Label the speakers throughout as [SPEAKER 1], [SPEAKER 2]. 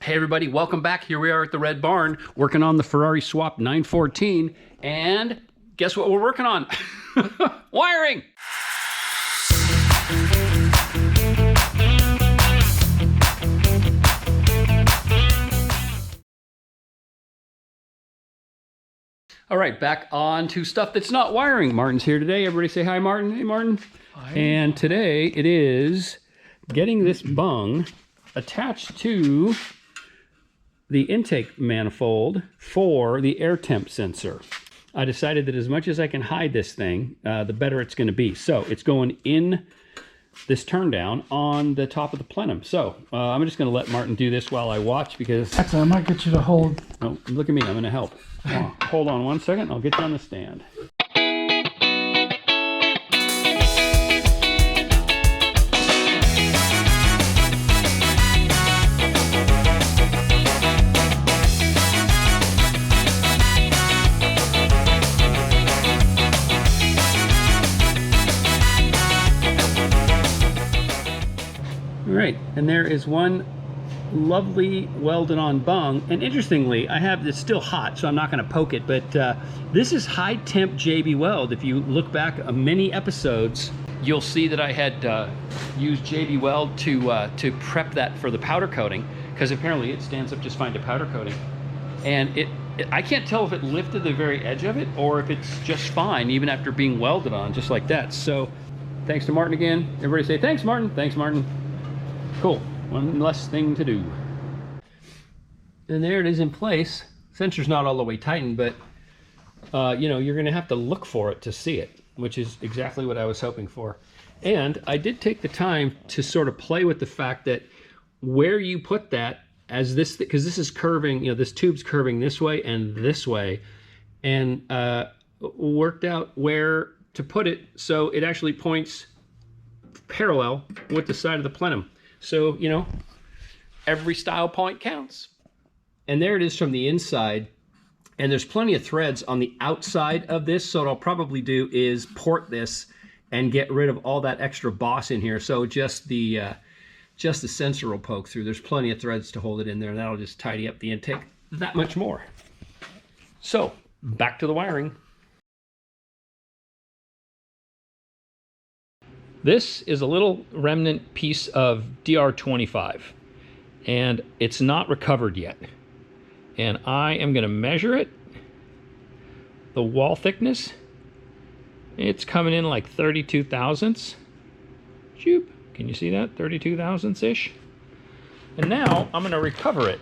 [SPEAKER 1] Hey everybody, welcome back. Here we are at the Red Barn working on the Ferrari Swap 914, and guess what we're working on? Wiring! All right, back on to stuff that's not wiring. Martin's here today. Everybody say hi, Martin. Hey, Martin.
[SPEAKER 2] Hi.
[SPEAKER 1] And today it is getting this bung attached to the intake manifold for the air temp sensor. I decided that as much as I can hide this thing, the better it's going to be. So it's going in this turn down on the top of the plenum. So I'm just going to let Martin do this while I watch, because...
[SPEAKER 2] Actually, I might get you to hold.
[SPEAKER 1] No, look at me. I'm going to help. Hold on one second. I'll get you on the stand. All right, and there is one lovely welded on bung, and interestingly, I have this still hot, so I'm not going to poke it, but this is high temp JB Weld. If you look back many episodes, you'll see that I had used JB Weld to prep that for the powder coating, because apparently it stands up just fine to powder coating, and I can't tell if it lifted the very edge of it or if it's just fine even after being welded on just like that. So thanks to Martin again. Everybody say thanks, Martin. Thanks, Martin. Cool. One less thing to do. And there it is in place. Sensor's not all the way tightened, but you know, you're going to have to look for it to see it, which is exactly what I was hoping for. And I did take the time to sort of play with the fact that where you put that, as this, because this is curving, you know, this tube's curving this way, and worked out where to put it so it actually points parallel with the side of the plenum. So, you know, every style point counts. And there it is from the inside. And there's plenty of threads on the outside of this. So what I'll probably do is port this and get rid of all that extra boss in here. So just the sensor will poke through. There's plenty of threads to hold it in there, and that'll just tidy up the intake that much more. So back to the wiring. This is a little remnant piece of DR25, and it's not recovered yet. And I am going to measure it. The wall thickness, it's coming in like 32 thousandths. Shoop. Can you see that? 32 thousandths-ish. And now I'm going to recover it.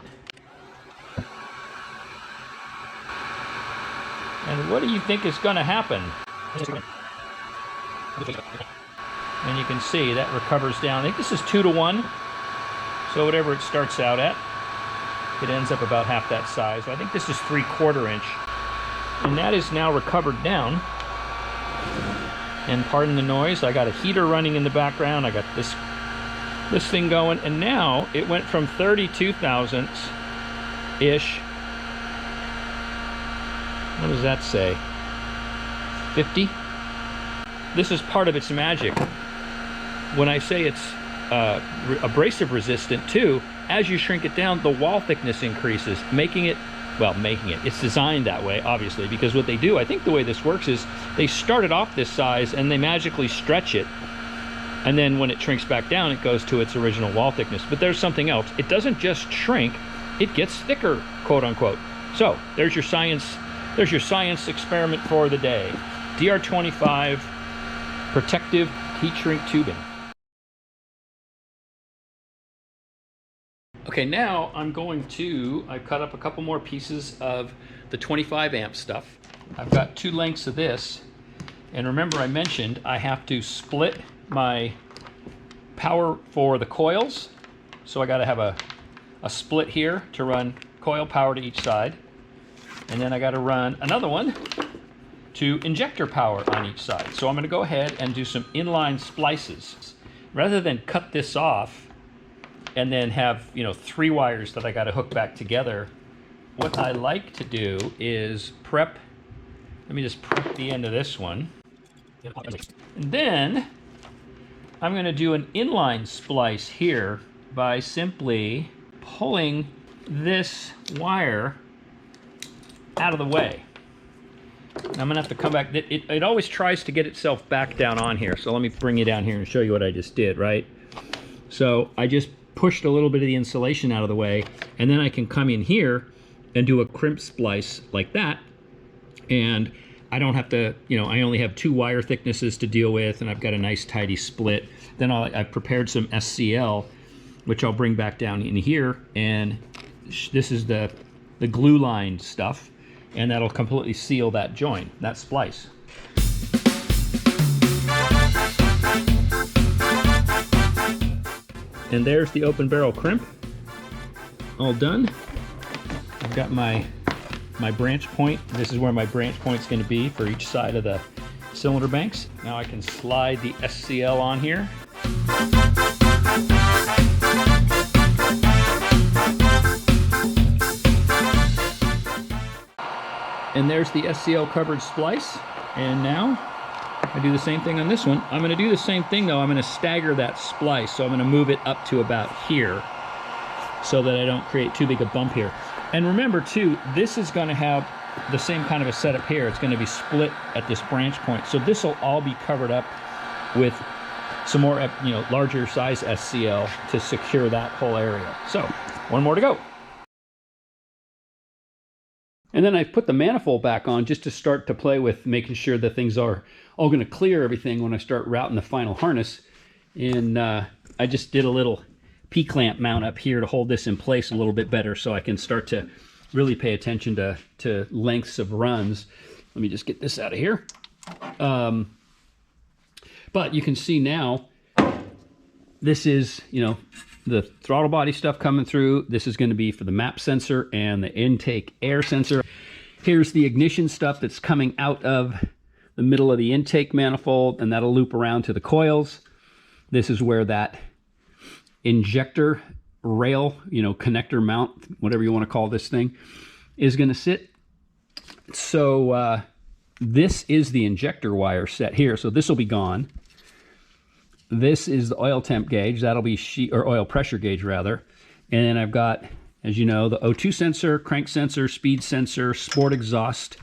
[SPEAKER 1] And what do you think is going to happen? And you can see that recovers down. I think this is 2 to 1. So whatever it starts out at, it ends up about half that size. I think this is 3/4 inch. And that is now recovered down. And pardon the noise, I got a heater running in the background. I got this thing going. And now it went from 32 thousandths-ish. What does that say? 50? This is part of its magic. When I say it's abrasive resistant too, as you shrink it down, the wall thickness increases, making it, it's designed that way, obviously, because what they do, I think the way this works is they start it off this size and they magically stretch it. And then when it shrinks back down, it goes to its original wall thickness. But there's something else. It doesn't just shrink, it gets thicker, quote unquote. So there's your science experiment for the day. DR25 protective heat shrink tubing. Okay, now I've cut up a couple more pieces of the 25 amp stuff. I've got 2 lengths of this. And remember, I mentioned I have to split my power for the coils. So I got to have a split here to run coil power to each side. And then I got to run another one to injector power on each side. So I'm going to go ahead and do some inline splices. Rather than cut this off and then have, you know, 3 wires that I got to hook back together, what I like to do is let me just prep the end of this one. And then I'm going to do an inline splice here by simply pulling this wire out of the way. I'm gonna have to come back. It always tries to get itself back down on here. So let me bring you down here and show you what I just did, right? So I just pushed a little bit of the insulation out of the way, and then I can come in here and do a crimp splice like that. And I don't have to, you know, I only have 2 wire thicknesses to deal with, and I've got a nice tidy split. Then I've prepared some SCL, which I'll bring back down in here, and this is the glue line stuff, and that'll completely seal that joint, that splice. And there's the open barrel crimp, all done. I've got my branch point. This is where my branch point's going to be for each side of the cylinder banks. Now I can slide the SCL on here. And there's the SCL covered splice. And now I do the same thing on this one. I'm going to do the same thing though. I'm going to stagger that splice. So I'm going to move it up to about here so that I don't create too big a bump here. And remember too, this is going to have the same kind of a setup here. It's going to be split at this branch point. So this will all be covered up with some more, you know, larger size SCL to secure that whole area. So one more to go. And then I put the manifold back on just to start to play with making sure that things are all going to clear everything when I start routing the final harness. And I just did a little P-clamp mount up here to hold this in place a little bit better so I can start to really pay attention to lengths of runs. Let me just get this out of here. But you can see now, this is, you know, the throttle body stuff coming through. This is going to be for the map sensor and the intake air sensor. Here's the ignition stuff that's coming out of the middle of the intake manifold, and that'll loop around to the coils. This is where that injector rail, you know, connector mount, whatever you want to call this thing, is going to sit. So this is the injector wire set here. So this will be gone. This is the oil temp gauge. That'll be or oil pressure gauge rather. And then I've got, as you know, the O2 sensor, crank sensor, speed sensor, sport exhaust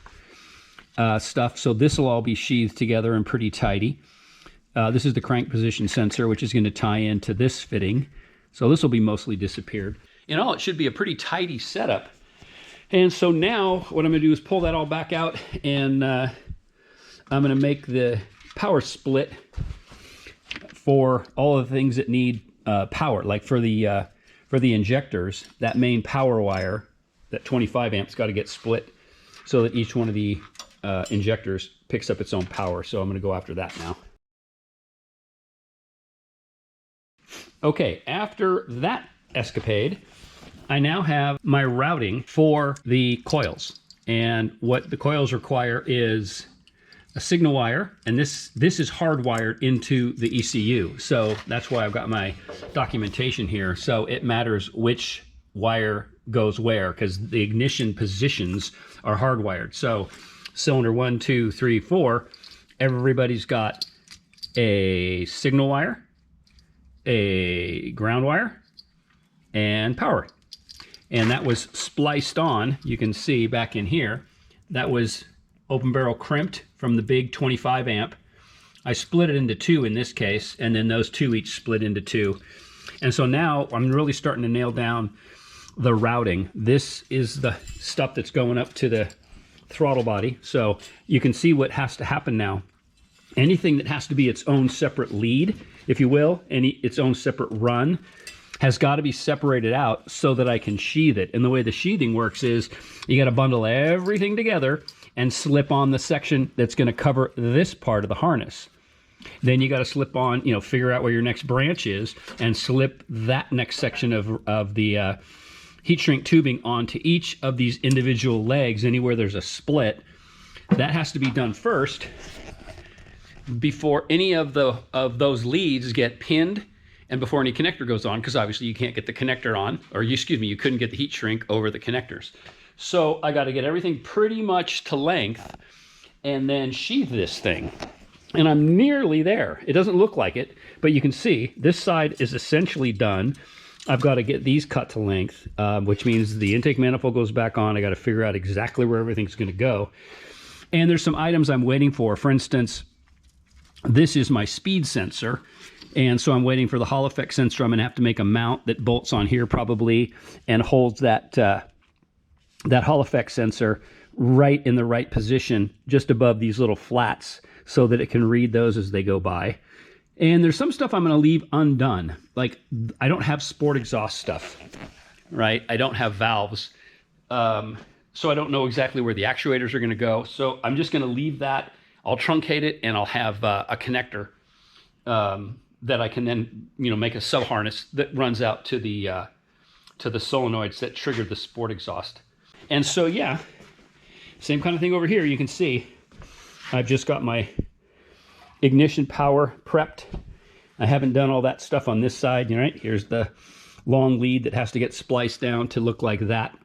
[SPEAKER 1] stuff. So this will all be sheathed together and pretty tidy. This is the crank position sensor, which is going to tie into this fitting. So this will be mostly disappeared. In all, it should be a pretty tidy setup. And so now what I'm going to do is pull that all back out, and I'm going to make the power split for all of the things that need power. Like for the injectors, that main power wire, that 25 amps, got to get split so that each one of the injectors picks up its own power. So I'm going to go after that now. Okay, after that escapade, I now have my routing for the coils. And what the coils require is a signal wire, and this is hardwired into the ECU. So that's why I've got my documentation here. So it matters which wire goes where, because the ignition positions are hardwired. So cylinder 1, 2, 3, 4, everybody's got a signal wire, a ground wire, and power. And that was spliced on. You can see back in here, that was open barrel crimped from the big 25 amp. I split it into 2 in this case, and then those 2 each split into 2. And so now I'm really starting to nail down the routing. This is the stuff that's going up to the throttle body. So you can see what has to happen now. Anything that has to be its own separate lead, if you will, its own separate run, has got to be separated out so that I can sheath it. And the way the sheathing works is you got to bundle everything together and slip on the section that's going to cover this part of the harness. Then you got to slip on, you know, figure out where your next branch is and slip that next section of the heat shrink tubing onto each of these individual legs. Anywhere there's a split, that has to be done first before any of those leads get pinned and before any connector goes on, because obviously you can't get the connector on, or you couldn't get the heat shrink over the connectors. So I got to get everything pretty much to length and then sheath this thing. And I'm nearly there. It doesn't look like it, but you can see this side is essentially done. I've got to get these cut to length, which means the intake manifold goes back on. I got to figure out exactly where everything's going to go. And there's some items I'm waiting for. For instance, this is my speed sensor. And so I'm waiting for the Hall effect sensor. I'm going to have to make a mount that bolts on here probably and holds that, that Hall effect sensor right in the right position, just above these little flats, so that it can read those as they go by. And there's some stuff I'm going to leave undone. Like, I don't have sport exhaust stuff, right? I don't have valves. So I don't know exactly where the actuators are going to go. So I'm just going to leave that. I'll truncate it, and I'll have a connector that I can then, make a sub harness that runs out to the solenoids that trigger the sport exhaust. And so, yeah, same kind of thing over here. You can see I've just got my ignition power prepped. I haven't done all that stuff on this side. Right? Here's the long lead that has to get spliced down to look like that.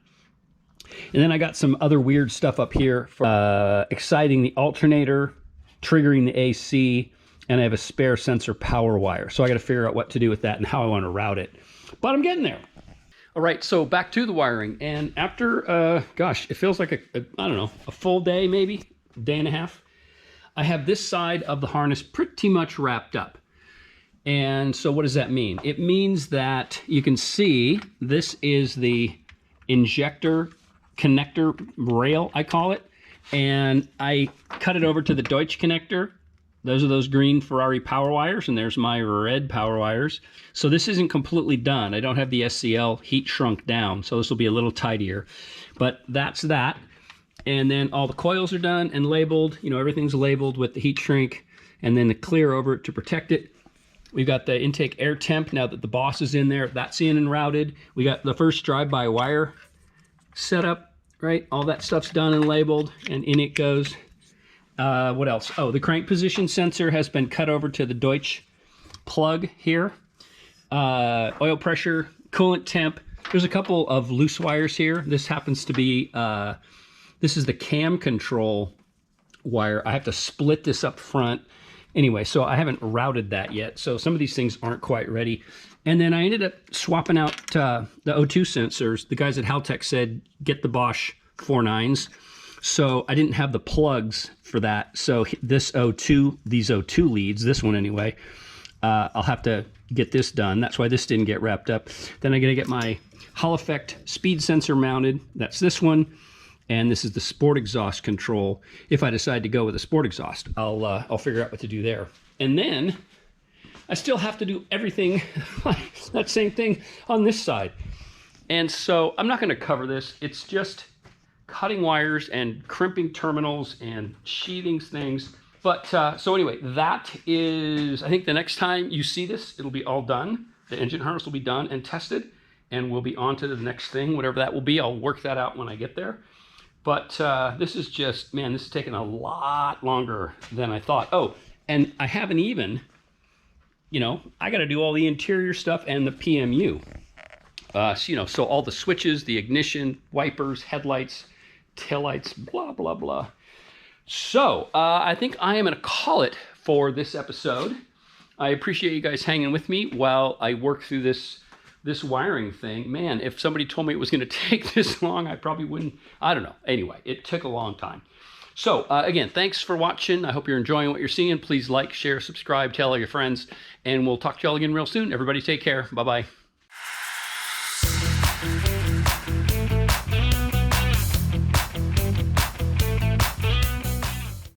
[SPEAKER 1] And then I got some other weird stuff up here for exciting the alternator, triggering the AC, and I have a spare sensor power wire. So I got to figure out what to do with that and how I want to route it. But I'm getting there. All right, so back to the wiring. And after, gosh, it feels like I don't know, a full day maybe, a day and a half. I have this side of the harness pretty much wrapped up. And so what does that mean? It means that you can see this is the injector connector rail, I call it. And I cut it over to the Deutsch connector. Those are those green Ferrari power wires, and there's my red power wires. So this isn't completely done. I don't have the SCL heat shrunk down, so this will be a little tidier. But that's that. And then all the coils are done and labeled. Everything's labeled with the heat shrink, and then the clear over it to protect it. We've got the intake air temp now that the boss is in there. That's in and routed. We got the first drive-by wire set up, right? All that stuff's done and labeled, and in it goes. What else? Oh, the crank position sensor has been cut over to the Deutsch plug here. Oil pressure, coolant temp. There's a couple of loose wires here. This happens to be, this is the cam control wire. I have to split this up front. Anyway, so I haven't routed that yet. So some of these things aren't quite ready. And then I ended up swapping out the O2 sensors. The guys at Haltech said, get the Bosch 4.9s. So I didn't have the plugs for that. So this O2, these O2 leads, this one anyway, I'll have to get this done. That's why this didn't get wrapped up. Then I'm gonna get my Hall effect speed sensor mounted. That's this one. And this is the sport exhaust control. If I decide to go with a sport exhaust, I'll figure out what to do there. And then I still have to do everything, that same thing on this side. And so I'm not gonna cover this. It's just cutting wires and crimping terminals and sheathing things. But so anyway, that is, I think the next time you see this, it'll be all done. The engine harness will be done and tested, and we'll be on to the next thing, whatever that will be. I'll work that out when I get there. But this is just, man, this is taking a lot longer than I thought. Oh, and I haven't even, I got to do all the interior stuff and the PMU. So all the switches, the ignition, wipers, headlights, taillights, blah, blah, blah. So I think I am going to call it for this episode. I appreciate you guys hanging with me while I work through this wiring thing. Man, if somebody told me it was going to take this long, I probably wouldn't. I don't know. Anyway, it took a long time. So again, thanks for watching. I hope you're enjoying what you're seeing. Please like, share, subscribe, tell all your friends, and we'll talk to y'all again real soon. Everybody take care. Bye-bye.